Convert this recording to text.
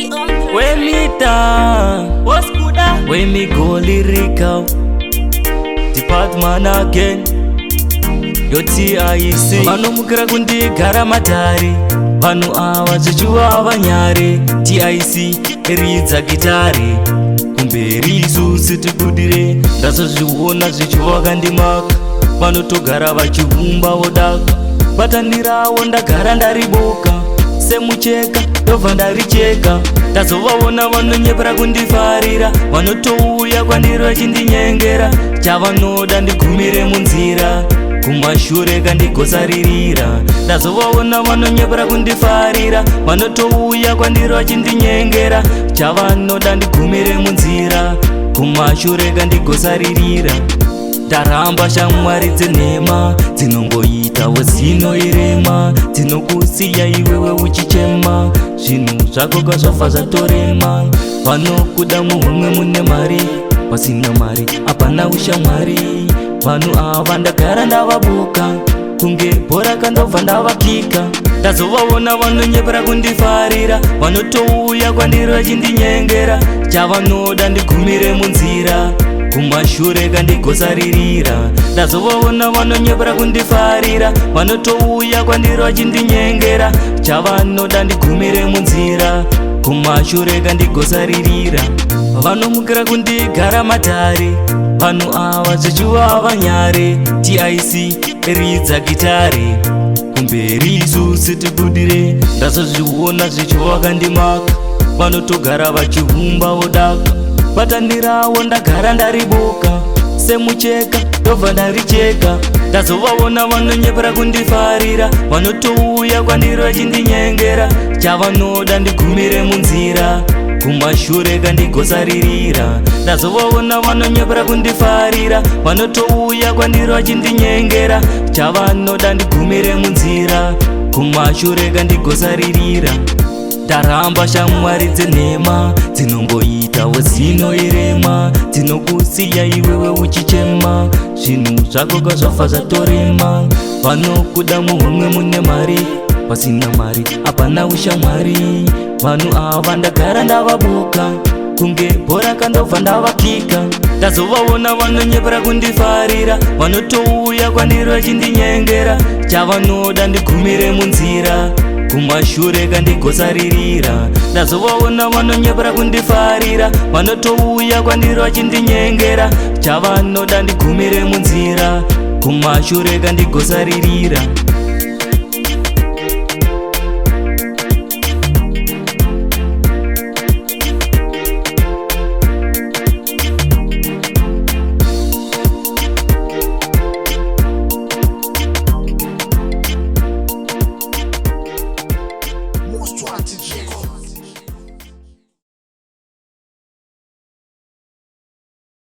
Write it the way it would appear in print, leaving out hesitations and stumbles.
When me down, what's good? When me go lyrical, department again. Yo TIC Vano mukira kundigara matari, vanhu ava zvichiva avanyare. TIC ridza gitari, kumberi isusu tibudire. Ndazozviona zvichiva kandimaka, vanotogara vachivumba vodaka. Batanirawo ndagara ndariboka, semucheka ndobva ndaricheka. Ndazovaona vanonyepera kundifarira, vanotouya kwandiri vachindinyengera. Chavanoda ndigumire munzira, kumashure kandigosaririra. Ndazovaona vanonyepera kundifarira, vanotouya kwandiri vachindinyengera. Chavanoda ndigumire munzira, kumashure kandigosaririra. Ndaramba shamwari dzenhema, dzinongoitawo zinoirema. Dzinokusiya iwewe uchichema, zvinhu zvako zvabva zvatorema. Vanokuda muhumwe mune mari, pasina mari hapana ushamwari. Vanhu ava ndagara ndavabuka, kunge bhora kandobva ndavakika. Ndazovaona vanonyepera kundifarira, vanotouya kwandiri vachindinyengera. Chavanoda ndigumire munzira, kumashure kandigosaririra. Ndazovaona vanonyepera kundifarira, vanotouya kwandiri vachindinyengera. Chavanoda ndigumire munzira, kumashure kandigosaririra. Vanomukira kundigara matare, vanhu ava zvichiva avanyare. TIC ridza gitari, kumberi isusu tibudire. Ndazozviona zvichiva kandimaka, vanotogara vachivumba vodaka. Batanirawo ndagara ndariboka, semucheka ndobva ndaricheka. Ndazovaona vanonyepera kundifarira, vanotouya kwandiri vachindinyengera. Chavanoda ndigumire munzira, kumashure kandigosaririra. Ndazovaona vanonyepera kundifarira, vanotouya kwandiri vachindinyengera. Chavanoda ndigumire munzira, kumashure kandigosaririra. Ndaramba shamwari dzenhema, dzinongoitawo zinoirema. Dzinokusiya iwewe uchichema, zvinhu zvako zvabva zvatorema. Vanokuda muhumwe mune mari, pasina mari hapana ushamwari. Vanhu ava ndagara ndavabuka, kunge bhora kandobva ndavakika. Ndazovaona vanonyepera kundifarira, vanotouya kwandiri vachindinyengera. Chavanoda ndigumire munzira, kumashure kandigosaririra. Ndazovaona vanonyepera kundifarira, vanotouya kwandiri vachindinyengera. Chavanoda ndigumire munzira, kumashure kandigosaririra. Strategy.